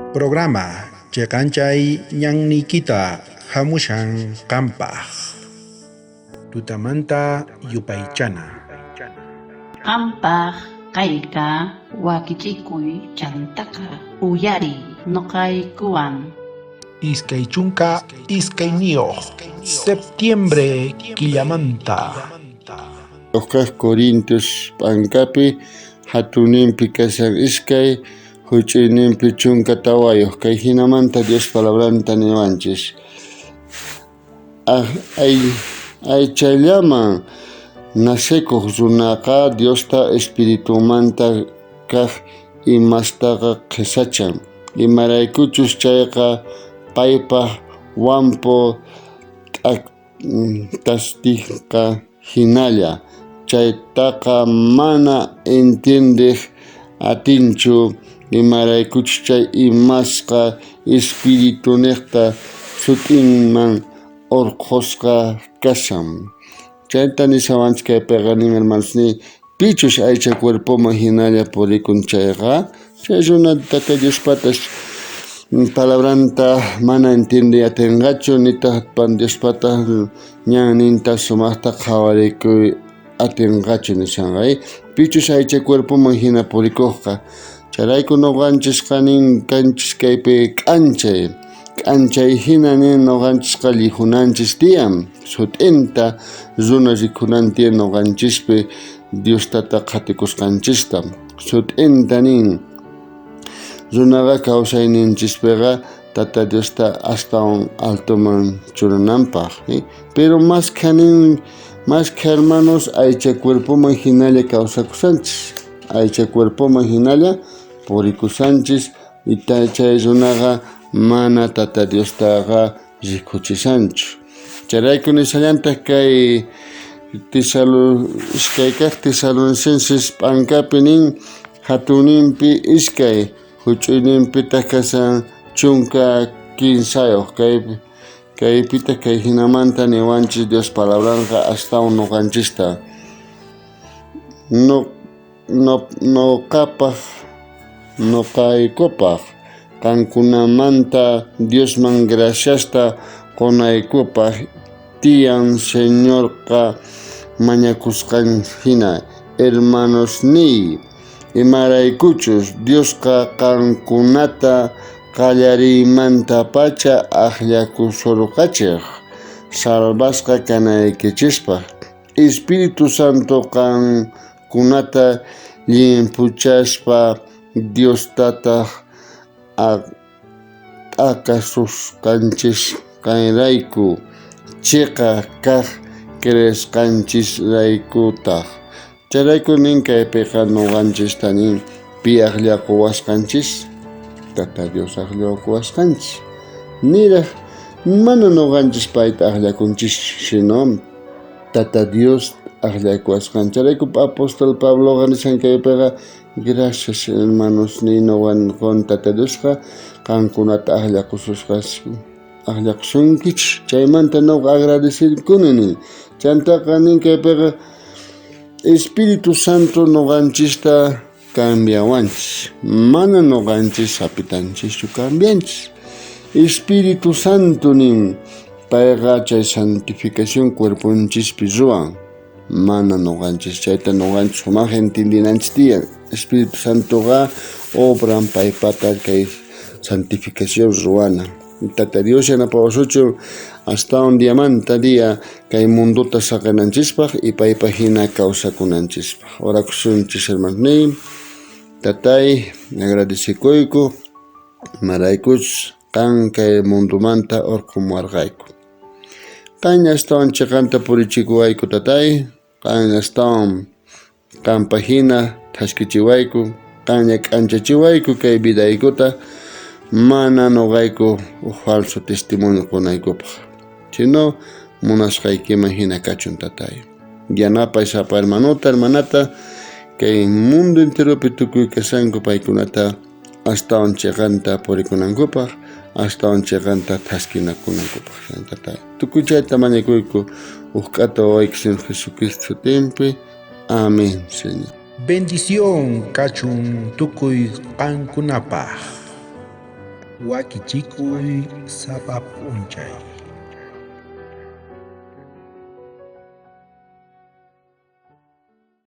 Programa Chekanchay Ñannikita Hamushan Kampaj Tutamanta Yupaychana Qampaq kayka wakichikuy chantaka uyari noqaykuwan. Iskay chunka iskay niyoj Septiembre killamanta Oscar Corintios Pancapi Hatuninpi Kasan Iskay Huchininpi Chunka Tawayo Kay Hinamanta Dios Palabranta Niwanchis ay chayllaman naseko runaqa Diosta Espiritu Manta kaq imastaqa qhisachan imaraykuchus chayqa paypaq wampu tasdiqa hinalla chaytaqa mana entiendeq atinchu imaraykuchus chay imasqa espiritu niqta sutinman orqosqa kashan chayta nisawanchik kaypiqa nin hermanosni pichush aycha cuerpoman hinalla purikun chayqa chay runata Diospatash palabranta mana entiende atinqachu nitaq Diospata ñanninta sumaqta qhawarikuy atinqachu nishanqa pichush aycha cuerpoman hina purikuqqa chayrayku nuqanchis nin kanchis kaypi k'anchay hina nin nuqanchis lijunanchis tiyan sut'inta runa rikhunan tiyan nuqanchispi Diostata qhatikusqanchista sut'inta nin runaqa kawsayninchispiqa Tata Diosta astawan altoman churananpaq pero más que hermanos aycha cuerpoman hinalla kawsakusanchis aycha cuerpoman hinalla purikusanchis y chay runaqa mana Tata Diostaqa rikuchisanchu chayrayku nisallantaq kay Tesalonicenses p'ankapi nin hatuninpi iskay huch'uyninpitaq kasan chunka kinsayoq kaypita kay hinamanta niwanchis Dios palabranqa astawan nuqanchista nuqaykupaq qankunamanta Diosman graciasta qonaykupaq tiyan Señorqa mañakusqan hina hermanosni imaraykuchus Diosqa qankunata qallariymanta pacha aqllakusurqachiq salvasqa kanaykichispa Espiritu Santo qankunata llimpuchaspa Diostataq aqasusqanchis kayrayku chiqa kaq creesqanchisraykutaq chayrayku nin kaypiqa nuqanchista nin pi aqllakuwasqanchis Tata Dios aqllakuwasqanchis niraq mana nuqanchis payta aqllakunchis sino Tata Dios aqllakuwasqanchis chayrayku apóstol Pabloqa nishan kaypiqa gracias hermanos ni nuqanqun Tata Diosqa qankunata aqllakusunkichis chaymanta nuqa agradecirkuni nin chantaqa nin kaypiqa Espiritu Santo nuqanchista cambiawanchis mana nuqanchis hapitanchischu cambianchis Espiritu Santo nin payqa chay santificación cuerpunchispi ruwan mana nuqanchis chayta nuqanchis sumaq entendinanchis tiyan Espiritu Santoqa obran paypata kay santificación ruwana Tata Dios yanapawasuchun hasta un diamanta día kay munduta saqananchispaq y paypaq hina kawsakunanchispaq orakusunchis hermanos Tatay agradecikuyku maraykuchus qan kay mundumanta urqumuwarqayku qan astawan chiqanta purichikuwayku Tatay qan astawan qanpaq hina thashkichiwayku qan k'anchachiwayku kay vidaykuta mana nuqayku falso testimonio qunaykupaq sino munasqaykiman hina kachun Tatay yanapay sapa hermanata kay mundo enteropi tukuy kasanku paykunata astawan chiqanta purikunankupaq astawan chiqanta thaskinakkunankupaq Tatay tukuy chayta mañakuyku uqata wawayki Señor Jesucristo sutinpi amén Señor Bendición kachun tukuy qankunapaq wakichikuy sapa p'unchay.